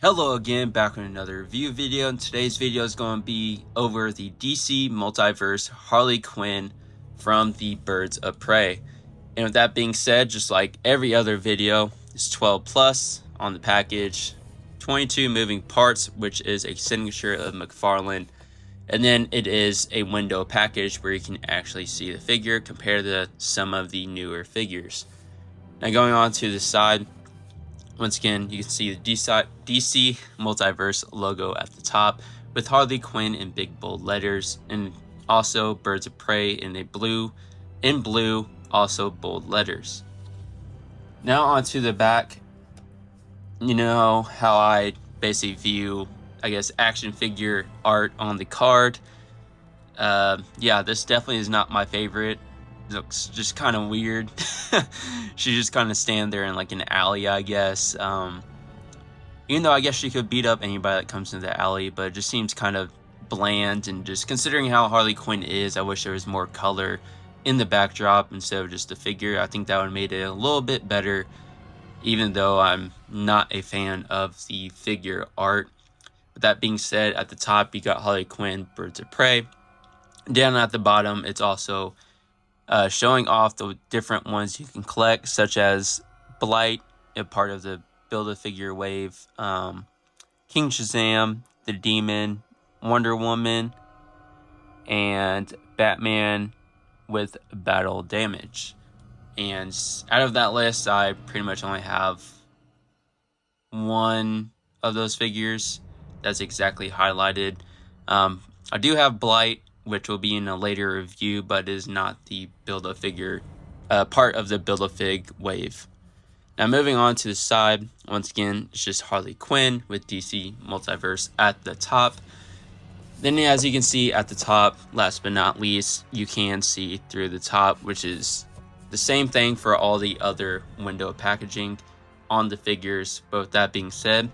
Hello again, back with another review video, and today's video is going to be over the DC Multiverse Harley Quinn from the Birds of Prey. And with that being said, just like every other video, it's 12 plus on the package, 22 moving parts, which is a signature of McFarlane, and then it is a window package where you can actually see the figure compared to some of the newer figures. Now going on to the side, once again, you can see the DC Multiverse logo at the top with Harley Quinn in big bold letters, and also Birds of Prey in blue, also bold letters. Now onto the back. You know how I basically view, I guess, action figure art on the card. Yeah, this definitely is not my favorite. It looks just kind of weird. She just kind of stand there in like an alley, I guess. Even though I guess she could beat up anybody that comes into the alley, but it just seems kind of bland. And just considering how Harley Quinn is, I wish there was more color in the backdrop instead of just the figure. I think that would have made it a little bit better, even though I'm not a fan of the figure art. With that being said, at the top you got Harley Quinn, Birds of Prey. Down at the bottom, it's also showing off the different ones you can collect, such as Blight, a part of the Build-A-Figure wave, King Shazam, the Demon, Wonder Woman, and Batman with battle damage. And out of that list, I pretty much only have one of those figures that's exactly highlighted. I do have Blight, which will be in a later review, but is not the Build-A-Figure part of the Build-A-Fig wave. Now moving on to the side, once again, it's just Harley Quinn with DC Multiverse at the top. Then as you can see at the top, last but not least, you can see through the top, which is the same thing for all the other window packaging on the figures. But with that being said,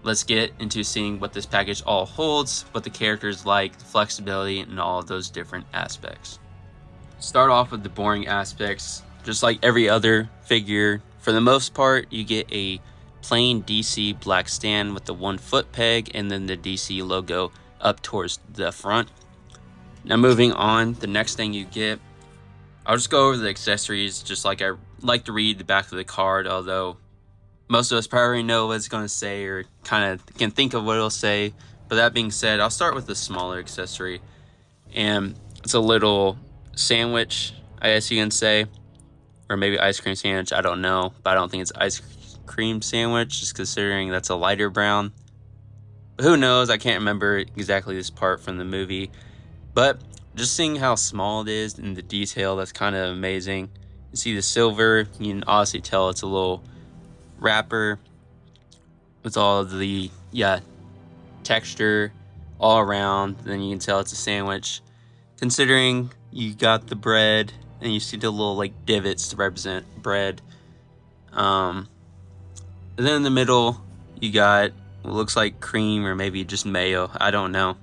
let's get into seeing what this package all holds, what the characters like, the flexibility, and all of those different aspects. Start off with the boring aspects. Just like every other figure, for the most part, you get a plain DC black stand with the 1 foot peg and then the DC logo up towards the front. Now moving on, the next thing you get, I'll just go over the accessories just like I like to read the back of the card, although most of us probably know what it's going to say or kind of can think of what it'll say. But that being said, I'll start with the smaller accessory. And it's a little sandwich, I guess you can say. Or maybe ice cream sandwich, I don't know. But I don't think it's ice cream sandwich, just considering that's a lighter brown. But who knows, I can't remember exactly this part from the movie. But just seeing how small it is and the detail, that's kind of amazing. You see the silver, you can honestly tell it's a little wrapper with all of the texture all around. Then you can tell it's a sandwich, considering you got the bread and you see the little like divots to represent bread. And then in the middle you got what looks like cream or maybe just mayo, I don't know.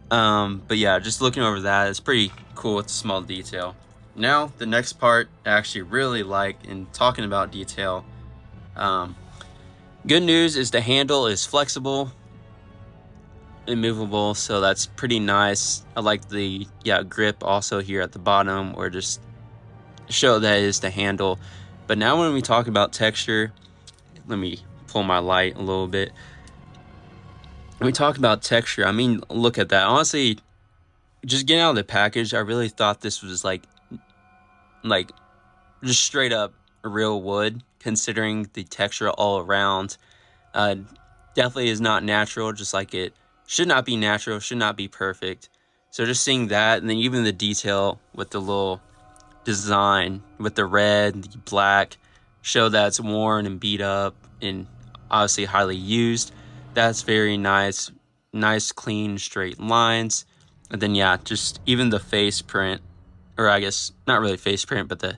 But yeah, just looking over that, it's pretty cool. It's a small detail. Now, the next part I actually really like in talking about detail. Good news is the handle is flexible and movable, so that's pretty nice. I like the grip also here at the bottom, or just show that is the handle. But now when we talk about texture, let me pull my light a little bit. When we talk about texture, I mean, look at that. Honestly, just getting out of the package, I really thought this was like just straight up real wood, considering the texture all around. Definitely is not natural, just like it should not be natural, should not be perfect. So just seeing that, and then even the detail with the little design with the red, the black, show that it's worn and beat up and obviously highly used. That's very nice. Nice clean straight lines. And then just even the face print, or I guess not really face print, but the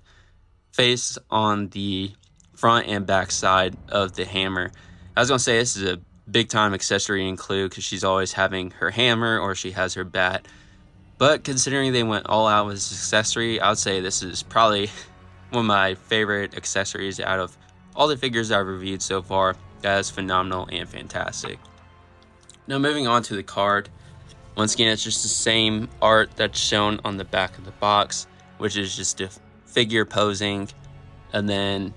face on the front and back side of the hammer. I was going to say this is a big time accessory to include because she's always having her hammer or she has her bat. But considering they went all out with this accessory, I would say this is probably one of my favorite accessories out of all the figures I've reviewed so far. that is phenomenal and fantastic. Now moving on to the card. Once again, it's just the same art that's shown on the back of the box, which is just a figure posing, and then,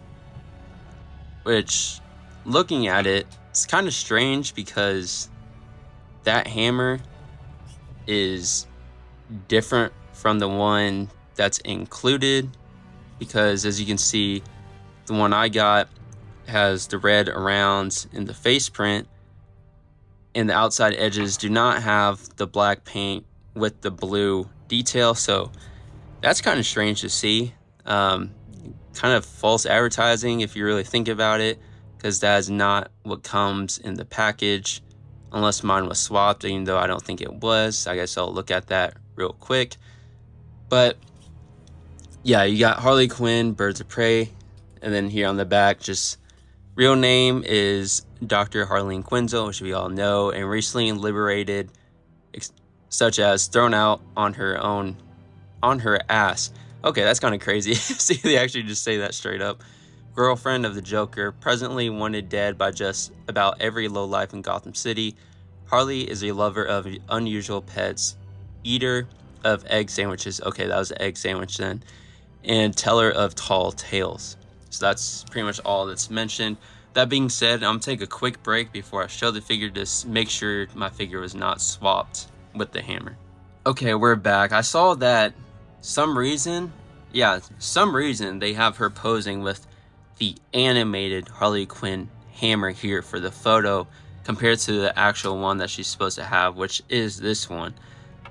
which, looking at it, it's kind of strange because that hammer is different from the one that's included, because as you can see, the one I got has the red around in the face print, and the outside edges do not have the black paint with the blue detail. So that's kind of strange to see. Kind of false advertising if you really think about it, because that is not what comes in the package, unless mine was swapped, even though I don't think it was. I guess I'll look at that real quick. But yeah, you got Harley Quinn, Birds of Prey, and then here on the back, just real name is Dr. Harleen Quinzel, which we all know, and recently liberated, such as thrown out on her ass. Okay, that's kind of crazy. See, they actually just say that straight up. Girlfriend of the Joker, presently wanted dead by just about every lowlife in Gotham City. Harley is a lover of unusual pets, eater of egg sandwiches. Okay, that was an egg sandwich then. And teller of tall tales. So that's pretty much all that's mentioned. That being said, I'm gonna take a quick break before I show the figure to make sure my figure was not swapped with the hammer. Okay, we're back. I saw that some reason they have her posing with the animated Harley Quinn hammer here for the photo compared to the actual one that she's supposed to have, which is this one.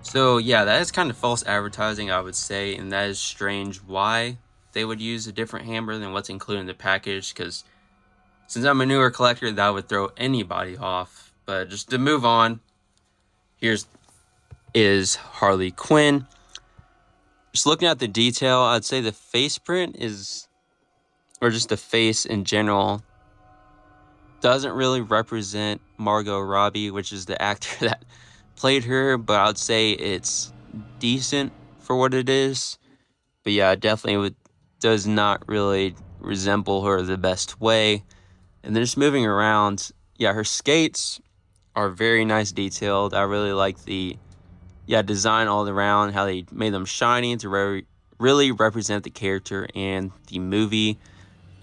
So yeah, that is kind of false advertising, I would say, and that is strange why they would use a different hammer than what's included in the package, because since I'm a newer collector, that would throw anybody off. But just to move on, is Harley Quinn. Just looking at the detail, I'd say the face print is, or just the face in general, doesn't really represent Margot Robbie, which is the actor that played her, but I'd say it's decent for what it is. But yeah, definitely does not really resemble her the best way. And then just moving around, yeah, her skates are very nice detailed. I really like the design all around, how they made them shiny to really represent the character and the movie.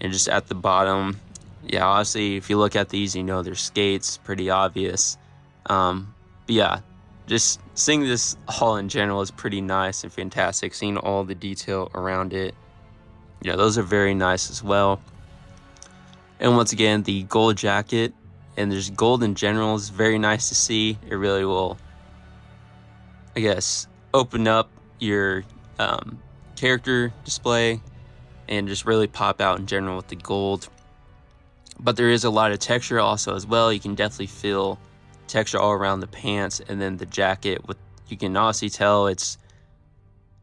And just at the bottom, yeah, obviously if you look at these, you know they're skates, pretty obvious. But yeah, just seeing this all in general is pretty nice and fantastic. Seeing all the detail around it, yeah, those are very nice as well. And once again, the gold jacket and just gold in general is very nice to see. It really will, I guess, open up your character display and just really pop out in general with the gold. But there is a lot of texture also as well. You can definitely feel texture all around the pants, and then the jacket, you can honestly tell it's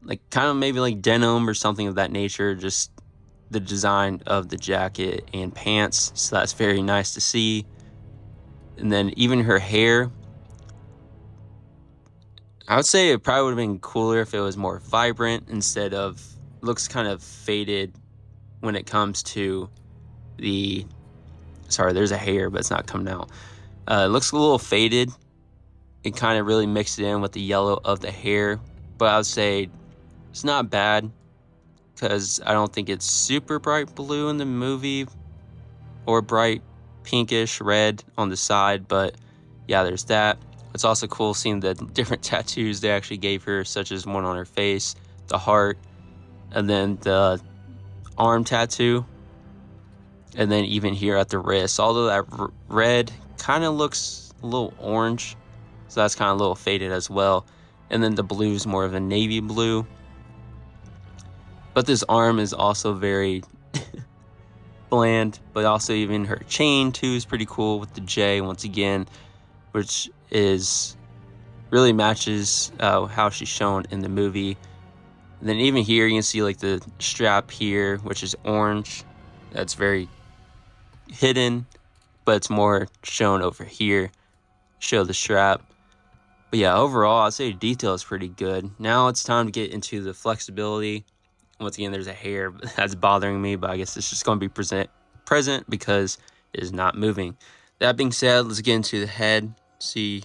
like kind of maybe like denim or something of that nature, just the design of the jacket and pants. So that's very nice to see. And then even her hair, I would say it probably would have been cooler if it was more vibrant instead of, looks kind of faded when it comes to the, sorry, there's a hair, but it's not coming out. It looks a little faded. It kind of really mixed it in with the yellow of the hair, but I would say it's not bad because I don't think it's super bright blue in the movie or bright pinkish red on the side, but yeah, there's that. It's also cool seeing the different tattoos they actually gave her, such as one on her face, the heart, and then the arm tattoo, and then even here at the wrist. Although that red kind of looks a little orange, so that's kind of a little faded as well. And then the blue is more of a navy blue. But this arm is also very bland, but also even her chain too is pretty cool with the J once again, which is really matches how she's shown in the movie. And then even here you can see like the strap here, which is orange. That's very hidden, but it's more shown over here. Show the strap. But yeah, overall I'd say the detail is pretty good. Now it's time to get into the flexibility. Once again, there's a hair that's bothering me, but I guess it's just going to be present because is not moving. That being said, let's get into the head, see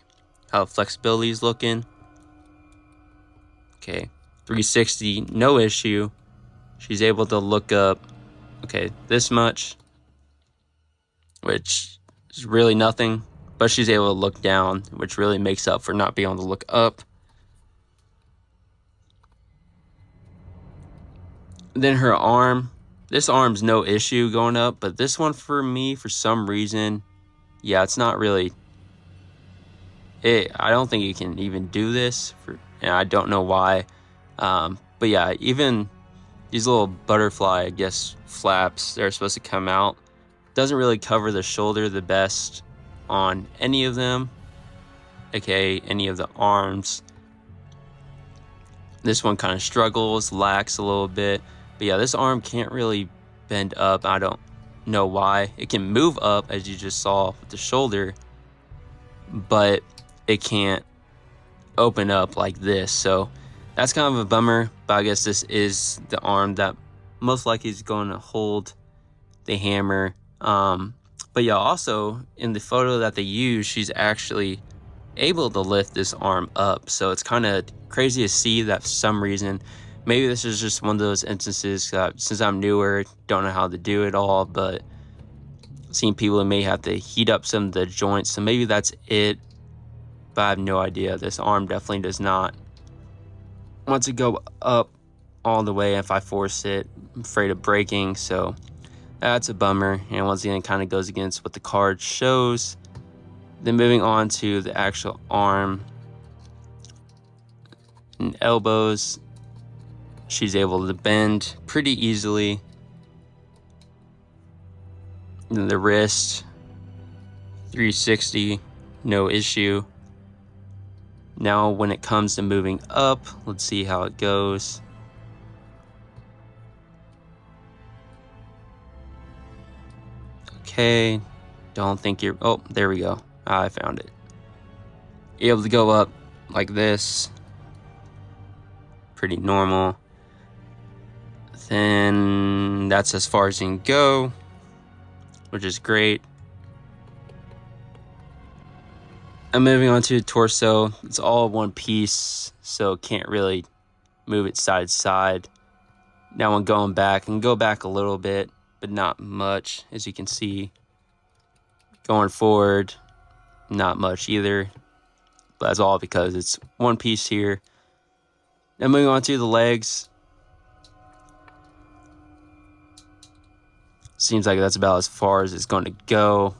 how flexibility is looking. Okay, 360, no issue. She's able to look up, okay, this much, which is really nothing, but she's able to look down, which really makes up for not being able to look up. Then her arm, this arm's no issue going up, but this one for me, for some reason, yeah, it's not really, I don't think you can even do this, and I don't know why. But yeah, even these little butterfly, I guess, flaps, they're supposed to come out. Doesn't really cover the shoulder the best on any of them, aka any of the arms. This one kind of struggles, lacks a little bit. But yeah, this arm can't really bend up. I don't know why. It can move up, as you just saw with the shoulder, but it can't open up like this. So that's kind of a bummer, but I guess this is the arm that most likely is going to hold the hammer. But yeah, also in the photo that they use, she's actually able to lift this arm up. So it's kind of crazy to see that for some reason. Maybe this is just one of those instances that since I'm newer, don't know how to do it all, but seeing people who may have to heat up some of the joints. So maybe that's it, but I have no idea. This arm definitely does not want to go up all the way. If I force it, I'm afraid of breaking. So that's a bummer. And once again, it kind of goes against what the card shows. Then moving on to the actual arm and elbows. She's able to bend pretty easily. Then the wrist, 360, no issue. Now when it comes to moving up, let's see how it goes. Okay, don't think you're, oh, there we go. I found it. You're able to go up like this. Pretty normal. Then that's as far as you can go, which is great. I'm moving on to the torso. It's all one piece, so can't really move it side to side. Now I'm going back, and go back a little bit, but not much, as you can see. Going forward, not much either, but that's all because it's one piece here. Now moving on to the legs. Seems like that's about as far as it's going to go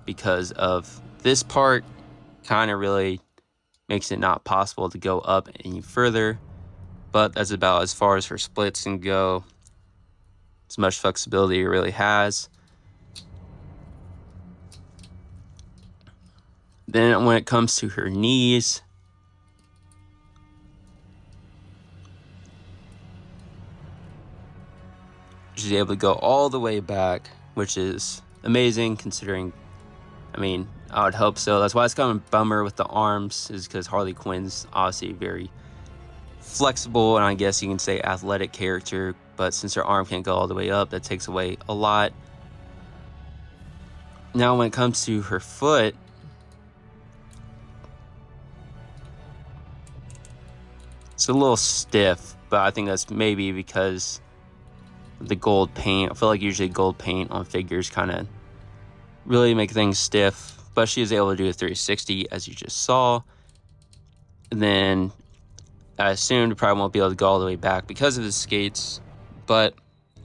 because of this part kind of really makes it not possible to go up any further, but that's about as far as her splits can go. As much flexibility it really has. Then when it comes to her knees, she's able to go all the way back, which is amazing considering, I mean, I would hope so. That's why it's kind of a bummer with the arms, is because Harley Quinn's obviously very flexible, and I guess you can say athletic character, but since her arm can't go all the way up, that takes away a lot. Now when it comes to her foot, it's a little stiff, but I think that's maybe because the gold paint. I feel like usually gold paint on figures kind of really make things stiff, but she was able to do a 360 as you just saw. And then I assumed probably won't be able to go all the way back because of the skates, but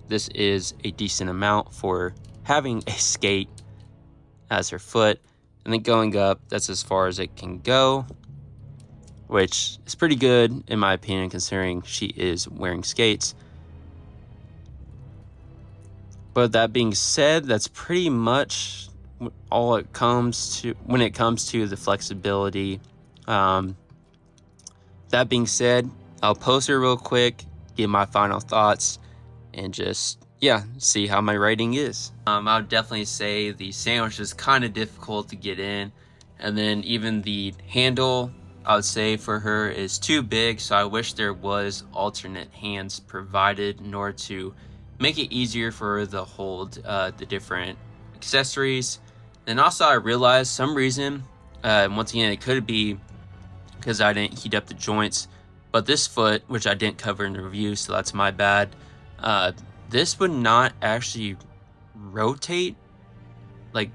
this is a decent amount for having a skate as her foot. And then going up, that's as far as it can go, which is pretty good in my opinion considering she is wearing skates. But that being said, that's pretty much all it comes to when it comes to the flexibility. That being said, I'll post her real quick, give my final thoughts, and just, yeah, see how my rating is. I would definitely say the sandwich is kind of difficult to get in. And then even the handle, I would say for her is too big. So I wish there was alternate hands provided in order to make it easier for her to hold the different accessories. Then also I realized some reason, once again, it could be because I didn't heat up the joints, but this foot, which I didn't cover in the review, so that's my bad, this would not actually rotate. Like,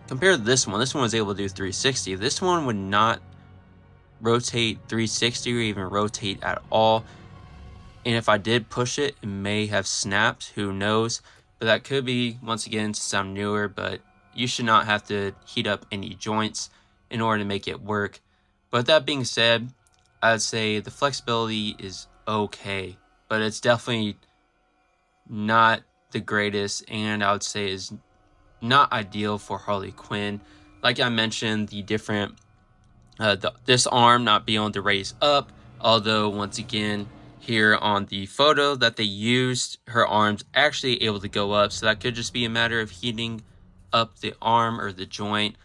compared to this one was able to do 360. This one would not rotate 360 or even rotate at all. And if I did push it, it may have snapped, who knows. But that could be, once again, since I'm newer, but you should not have to heat up any joints in order to make it work. But that being said, I'd say the flexibility is okay, but it's definitely not the greatest, and I would say is not ideal for Harley Quinn. Like I mentioned, the different this arm not being able to raise up, although once again here on the photo that they used, her arm's actually able to go up, so that could just be a matter of heating up the arm or the joint.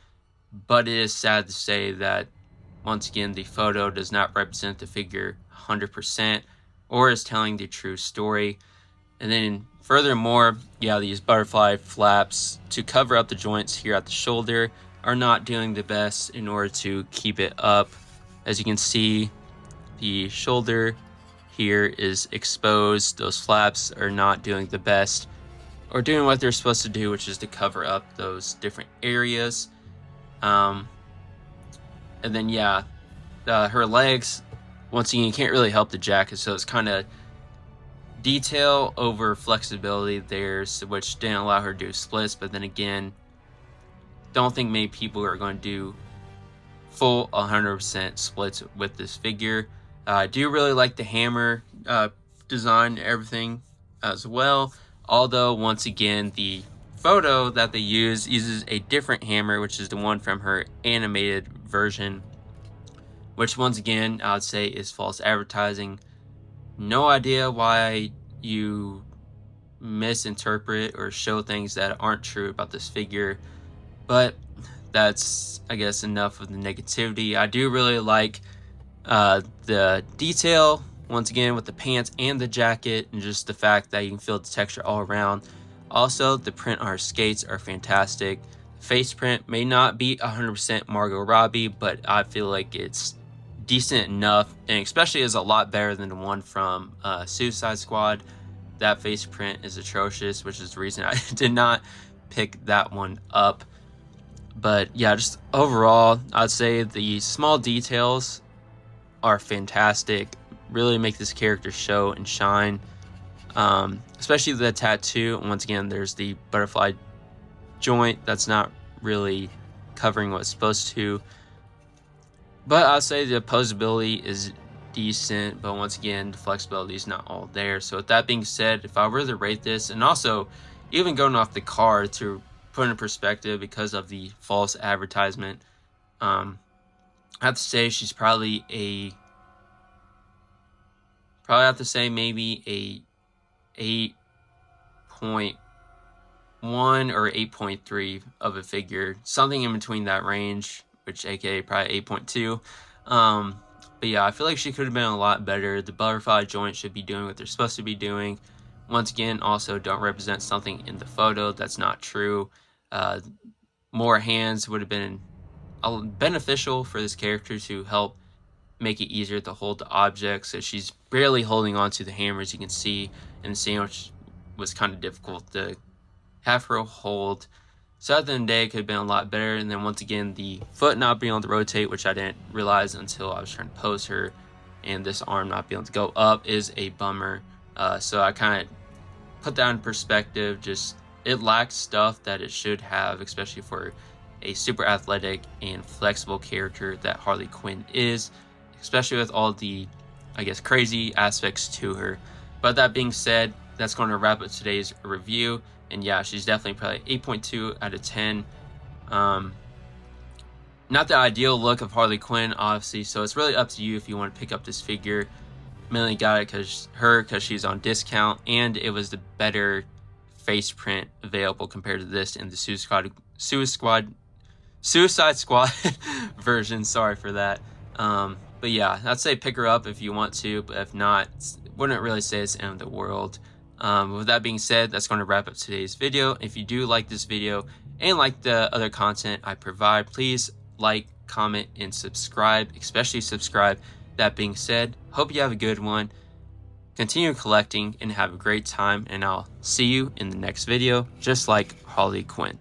But it is sad to say that once again the photo does not represent the figure 100% or is telling the true story. And then furthermore, yeah, these butterfly flaps to cover up the joints here at the shoulder are not doing the best in order to keep it up. As you can see, the shoulder here is exposed. Those flaps are not doing the best or doing what they're supposed to do, which is to cover up those different areas. And then yeah, her legs, once again, you can't really help the jacket, so it's kind of detail over flexibility there, which didn't allow her to do splits. But then again, don't think many people are going to do full 100% splits with this figure. I do really like the hammer design and everything as well, although once again the photo that they uses a different hammer, which is the one from her animated version, which once again I would say is false advertising. No idea why you misinterpret or show things that aren't true about this figure, but that's, I guess, enough of the negativity. I do really like the detail, once again, with the pants and the jacket, and just the fact that you can feel the texture all around. Also, the print on her skates are fantastic. Face print may not be 100% Margot Robbie, but I feel like it's decent enough, and especially is a lot better than the one from Suicide Squad. That face print is atrocious, which is the reason I did not pick that one up. But yeah, just overall, I'd say the small details are fantastic, really make this character show and shine, especially the tattoo. Once again, there's the butterfly joint that's not really covering what it's supposed to. But I'll say the posability is decent, but once again, the flexibility is not all there. So with that being said, if I were to rate this, and also even going off the card to put in perspective because of the false advertisement, I have to say she's probably have to say maybe a 8.1 or 8.3 of a figure, something in between that range, which aka probably 8.2. But yeah, I feel like she could have been a lot better. The butterfly joint should be doing what they're supposed to be doing. Once again, also don't represent something in the photo that's not true. More hands would have been beneficial for this character to help make it easier to hold the objects. So she's barely holding on to the hammer, as you can see, and the sandwich was kind of difficult to have her hold. So at the end of the day, it could have been a lot better. And then once again, the foot not being able to rotate, which I didn't realize until I was trying to pose her, and this arm not being able to go up is a bummer. So I kind of put that in perspective. Just, it lacks stuff that it should have, especially for a super athletic and flexible character that Harley Quinn is, especially with all the, I guess, crazy aspects to her. But that being said, that's going to wrap up today's review. And yeah, she's definitely probably 8.2 out of 10. Not the ideal look of Harley Quinn, obviously, so it's really up to you if you want to pick up this figure. Mainly got it because she's on discount, and it was the better face print available compared to this in the Suicide Squad version. Sorry for that. But yeah, I'd say pick her up if you want to, but if not, wouldn't really say it's the end of the world. With that being said, that's going to wrap up today's video. If you do like this video and like the other content I provide, please like, comment, and subscribe, especially subscribe. That being said, hope you have a good one. Continue collecting and have a great time, and I'll see you in the next video, just like Harley Quinn.